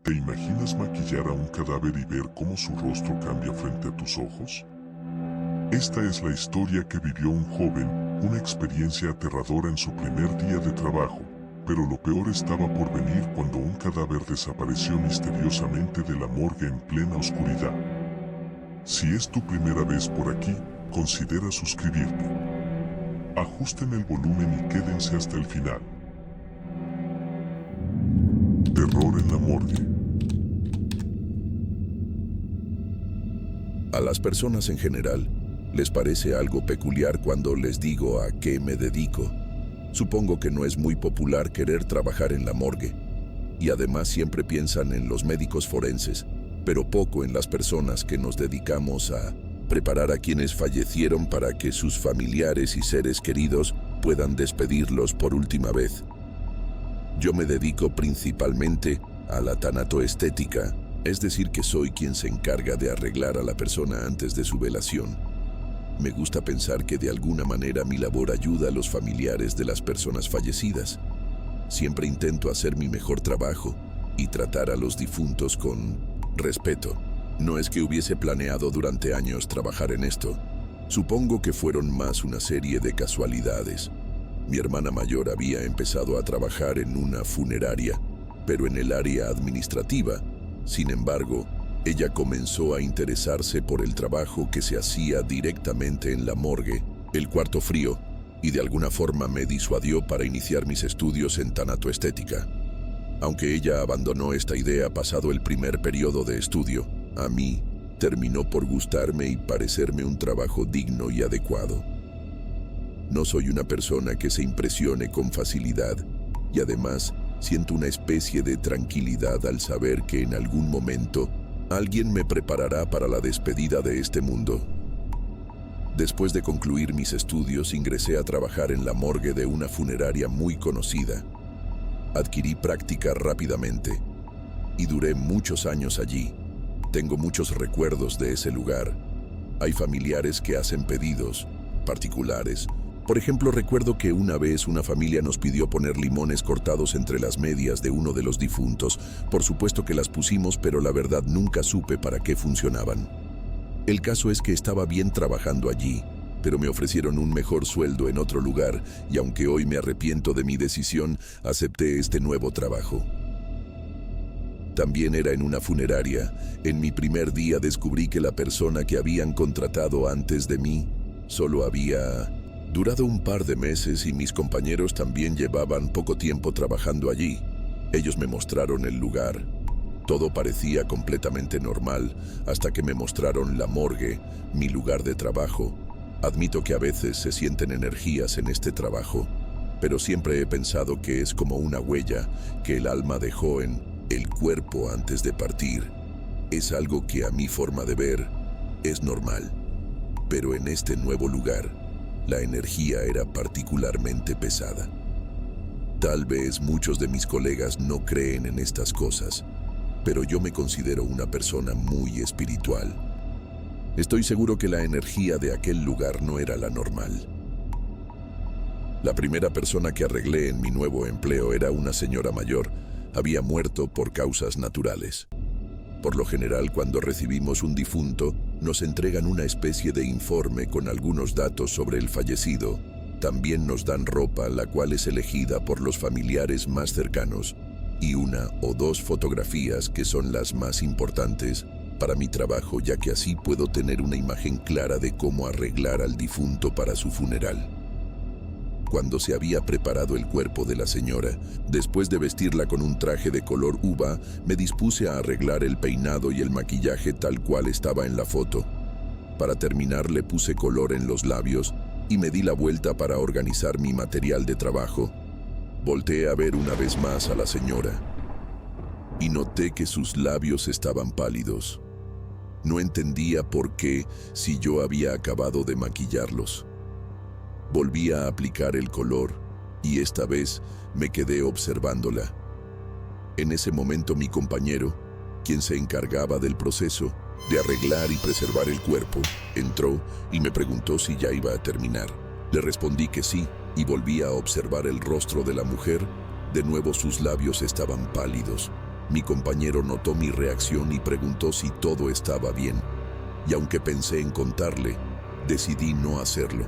¿Te imaginas maquillar a un cadáver y ver cómo su rostro cambia frente a tus ojos? Esta es la historia que vivió un joven, una experiencia aterradora en su primer día de trabajo, pero lo peor estaba por venir cuando un cadáver desapareció misteriosamente de la morgue en plena oscuridad. Si es tu primera vez por aquí, considera suscribirte. Ajusten el volumen y quédense hasta el final. Terror en la morgue. A las personas en general, les parece algo peculiar cuando les digo a qué me dedico. Supongo que no es muy popular querer trabajar en la morgue, y además siempre piensan en los médicos forenses, pero poco en las personas que nos dedicamos a preparar a quienes fallecieron para que sus familiares y seres queridos puedan despedirlos por última vez. Yo me dedico principalmente a la tanatoestética, es decir que soy quien se encarga de arreglar a la persona antes de su velación. Me gusta pensar que de alguna manera mi labor ayuda a los familiares de las personas fallecidas. Siempre intento hacer mi mejor trabajo y tratar a los difuntos con respeto. No es que hubiese planeado durante años trabajar en esto. Supongo que fueron más una serie de casualidades. Mi hermana mayor había empezado a trabajar en una funeraria, pero en el área administrativa. Sin embargo, ella comenzó a interesarse por el trabajo que se hacía directamente en la morgue, el cuarto frío, y de alguna forma me disuadió para iniciar mis estudios en tanatoestética. Aunque ella abandonó esta idea pasado el primer periodo de estudio, a mí terminó por gustarme y parecerme un trabajo digno y adecuado. No soy una persona que se impresione con facilidad, y además siento una especie de tranquilidad al saber que en algún momento alguien me preparará para la despedida de este mundo. Después de concluir mis estudios, ingresé a trabajar en la morgue de una funeraria muy conocida. Adquirí práctica rápidamente y duré muchos años allí. Tengo muchos recuerdos de ese lugar. Hay familiares que hacen pedidos particulares. Por ejemplo, recuerdo que una vez una familia nos pidió poner limones cortados entre las medias de uno de los difuntos. Por supuesto que las pusimos, pero la verdad nunca supe para qué funcionaban. El caso es que estaba bien trabajando allí, pero me ofrecieron un mejor sueldo en otro lugar, y aunque hoy me arrepiento de mi decisión, acepté este nuevo trabajo. También era en una funeraria. En mi primer día descubrí que la persona que habían contratado antes de mí solo había durado un par de meses y mis compañeros también llevaban poco tiempo trabajando allí. Ellos me mostraron el lugar. Todo parecía completamente normal hasta que me mostraron la morgue, mi lugar de trabajo. Admito que a veces se sienten energías en este trabajo, pero siempre he pensado que es como una huella que el alma dejó en el cuerpo antes de partir. Es algo que a mi forma de ver es normal, pero en este nuevo lugar la energía era particularmente pesada. Tal vez muchos de mis colegas no creen en estas cosas, pero yo me considero una persona muy espiritual. Estoy seguro que la energía de aquel lugar no era la normal. La primera persona que arreglé en mi nuevo empleo era una señora mayor. Había muerto por causas naturales. Por lo general, cuando recibimos un difunto, nos entregan una especie de informe con algunos datos sobre el fallecido. También nos dan ropa, la cual es elegida por los familiares más cercanos, y una o dos fotografías que son las más importantes para mi trabajo, ya que así puedo tener una imagen clara de cómo arreglar al difunto para su funeral. Cuando se había preparado el cuerpo de la señora, después de vestirla con un traje de color uva, me dispuse a arreglar el peinado y el maquillaje tal cual estaba en la foto. Para terminar, le puse color en los labios y me di la vuelta para organizar mi material de trabajo. Volteé a ver una vez más a la señora y noté que sus labios estaban pálidos. No entendía por qué si yo había acabado de maquillarlos. Volví a aplicar el color y esta vez me quedé observándola. En ese momento mi compañero, quien se encargaba del proceso de arreglar y preservar el cuerpo, entró y me preguntó si ya iba a terminar. Le respondí que sí y volví a observar el rostro de la mujer. De nuevo sus labios estaban pálidos. Mi compañero notó mi reacción y preguntó si todo estaba bien. Y aunque pensé en contarle, decidí no hacerlo,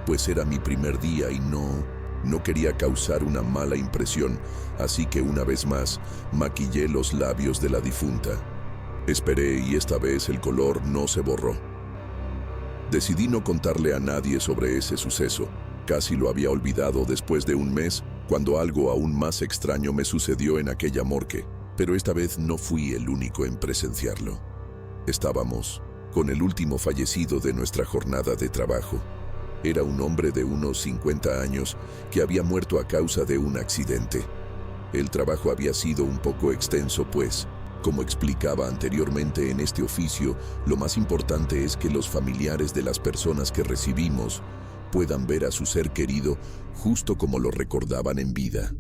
pues era mi primer día y no quería causar una mala impresión, así que una vez más maquillé los labios de la difunta. Esperé y esta vez el color no se borró. Decidí no contarle a nadie sobre ese suceso. Casi lo había olvidado después de un mes, cuando algo aún más extraño me sucedió en aquella morgue, pero esta vez no fui el único en presenciarlo. Estábamos con el último fallecido de nuestra jornada de trabajo. Era un hombre de unos 50 años que había muerto a causa de un accidente. El trabajo había sido un poco extenso, pues, como explicaba anteriormente en este oficio, lo más importante es que los familiares de las personas que recibimos puedan ver a su ser querido justo como lo recordaban en vida.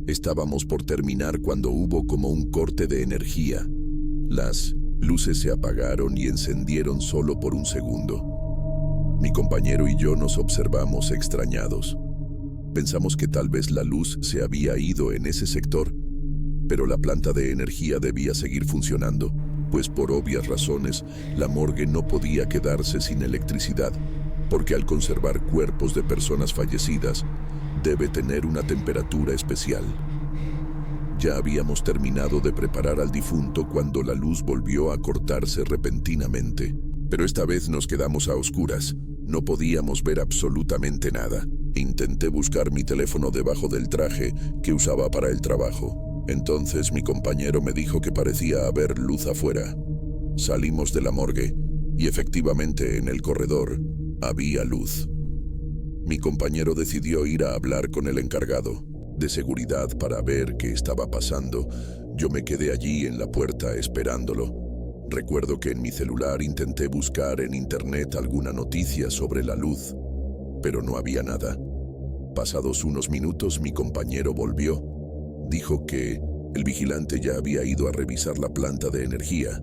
Estábamos por terminar cuando hubo como un corte de energía. Las luces se apagaron y encendieron solo por un segundo. Mi compañero y yo nos observamos extrañados. Pensamos que tal vez la luz se había ido en ese sector, pero la planta de energía debía seguir funcionando, pues por obvias razones la morgue no podía quedarse sin electricidad, porque al conservar cuerpos de personas fallecidas, debe tener una temperatura especial. Ya habíamos terminado de preparar al difunto cuando la luz volvió a cortarse repentinamente, pero esta vez nos quedamos a oscuras. No podíamos ver absolutamente nada. Intenté buscar mi teléfono debajo del traje que usaba para el trabajo. Entonces mi compañero me dijo que parecía haber luz afuera. Salimos de la morgue y efectivamente en el corredor había luz. Mi compañero decidió ir a hablar con el encargado de seguridad para ver qué estaba pasando. Yo me quedé allí en la puerta esperándolo. Recuerdo que en mi celular intenté buscar en internet alguna noticia sobre la luz, pero no había nada. Pasados unos minutos mi compañero volvió. Dijo que el vigilante ya había ido a revisar la planta de energía.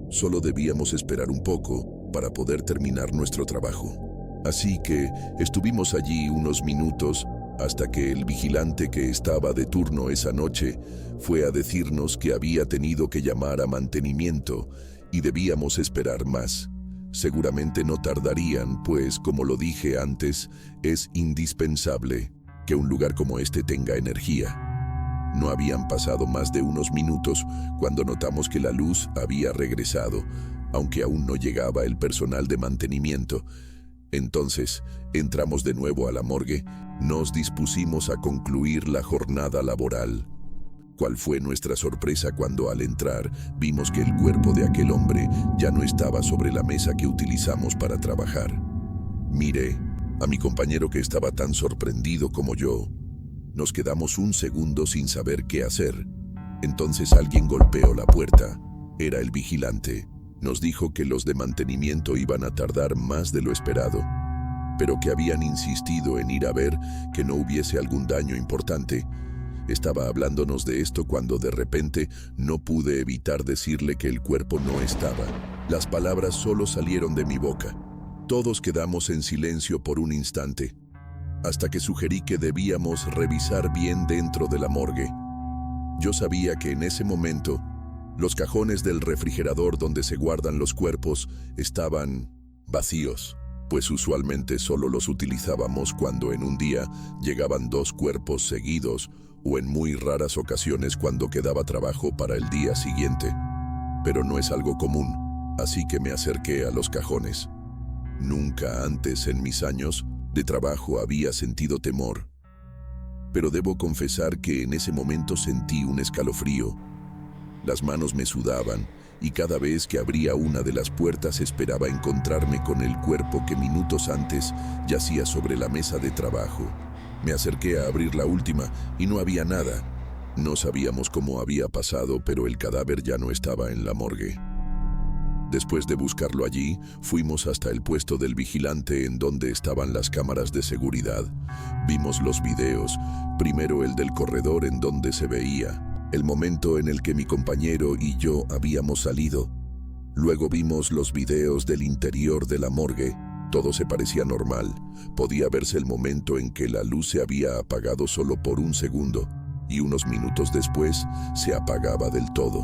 Solo debíamos esperar un poco para poder terminar nuestro trabajo. Así que estuvimos allí unos minutos hasta que el vigilante que estaba de turno esa noche fue a decirnos que había tenido que llamar a mantenimiento y debíamos esperar más. Seguramente no tardarían, pues, como lo dije antes, es indispensable que un lugar como este tenga energía. No habían pasado más de unos minutos cuando notamos que la luz había regresado, aunque aún no llegaba el personal de mantenimiento. Entonces, entramos de nuevo a la morgue. Nos dispusimos a concluir la jornada laboral. ¿Cuál fue nuestra sorpresa cuando al entrar vimos que el cuerpo de aquel hombre ya no estaba sobre la mesa que utilizamos para trabajar? Miré a mi compañero que estaba tan sorprendido como yo. Nos quedamos un segundo sin saber qué hacer. Entonces alguien golpeó la puerta. Era el vigilante. Nos dijo que los de mantenimiento iban a tardar más de lo esperado, pero que habían insistido en ir a ver que no hubiese algún daño importante. Estaba hablándonos de esto cuando de repente no pude evitar decirle que el cuerpo no estaba. Las palabras solo salieron de mi boca. Todos quedamos en silencio por un instante, hasta que sugerí que debíamos revisar bien dentro de la morgue. Yo sabía que en ese momento los cajones del refrigerador donde se guardan los cuerpos estaban vacíos, pues usualmente solo los utilizábamos cuando en un día llegaban 2 cuerpos seguidos o en muy raras ocasiones cuando quedaba trabajo para el día siguiente. Pero no es algo común, así que me acerqué a los cajones. Nunca antes en mis años de trabajo había sentido temor, pero debo confesar que en ese momento sentí un escalofrío. Las manos me sudaban y cada vez que abría una de las puertas esperaba encontrarme con el cuerpo que minutos antes yacía sobre la mesa de trabajo. Me acerqué a abrir la última y no había nada. No sabíamos cómo había pasado, pero el cadáver ya no estaba en la morgue. Después de buscarlo allí, fuimos hasta el puesto del vigilante en donde estaban las cámaras de seguridad. Vimos los videos, primero el del corredor en donde se veía el momento en el que mi compañero y yo habíamos salido. Luego vimos los videos del interior de la morgue. Todo se parecía normal. Podía verse el momento en que la luz se había apagado solo por un segundo. y unos minutos después se apagaba del todo.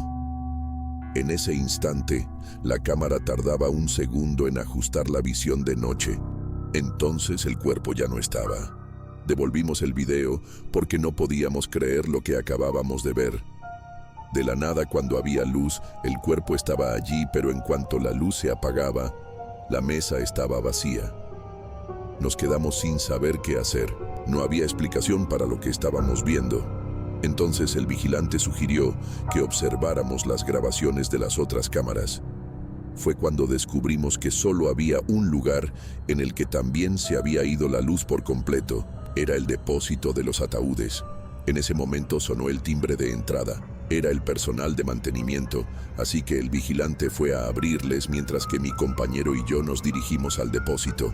En ese instante, la cámara tardaba un segundo en ajustar la visión de noche. Entonces el cuerpo ya no estaba. Devolvimos el video porque no podíamos creer lo que acabábamos de ver. De la nada, cuando había luz, el cuerpo estaba allí, pero en cuanto la luz se apagaba, la mesa estaba vacía. Nos quedamos sin saber qué hacer. No había explicación para lo que estábamos viendo. Entonces el vigilante sugirió que observáramos las grabaciones de las otras cámaras. Fue cuando descubrimos que solo había un lugar en el que también se había ido la luz por completo. Era el depósito de los ataúdes. En ese momento sonó el timbre de entrada. Era el personal de mantenimiento, así que el vigilante fue a abrirles mientras que mi compañero y yo nos dirigimos al depósito.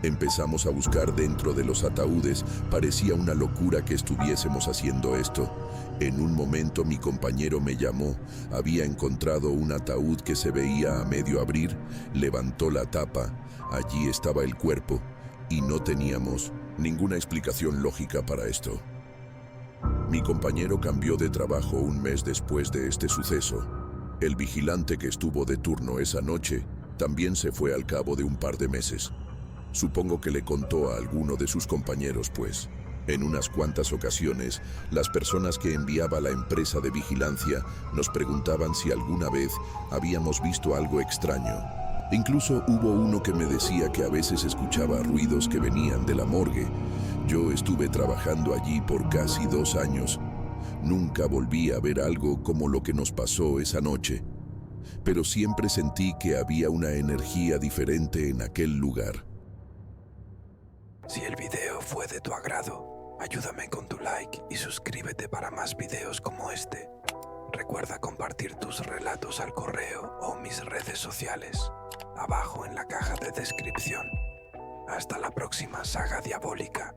Empezamos a buscar dentro de los ataúdes. Parecía una locura que estuviésemos haciendo esto. En un momento mi compañero me llamó. Había encontrado un ataúd que se veía a medio abrir. Levantó la tapa. Allí estaba el cuerpo. Y no teníamos ninguna explicación lógica para esto. Mi compañero cambió de trabajo un mes después de este suceso. El vigilante que estuvo de turno esa noche también se fue al cabo de un par de meses. Supongo que le contó a alguno de sus compañeros, pues, en unas cuantas ocasiones, las personas que enviaba la empresa de vigilancia nos preguntaban si alguna vez habíamos visto algo extraño. Incluso hubo uno que me decía que a veces escuchaba ruidos que venían de la morgue. Yo estuve trabajando allí por casi 2 años. Nunca volví a ver algo como lo que nos pasó esa noche, pero siempre sentí que había una energía diferente en aquel lugar. Si el video fue de tu agrado, ayúdame con tu like y suscríbete para más videos como este. Recuerda compartir tus relatos al correo o mis redes sociales, abajo en la caja de descripción. Hasta la próxima saga diabólica.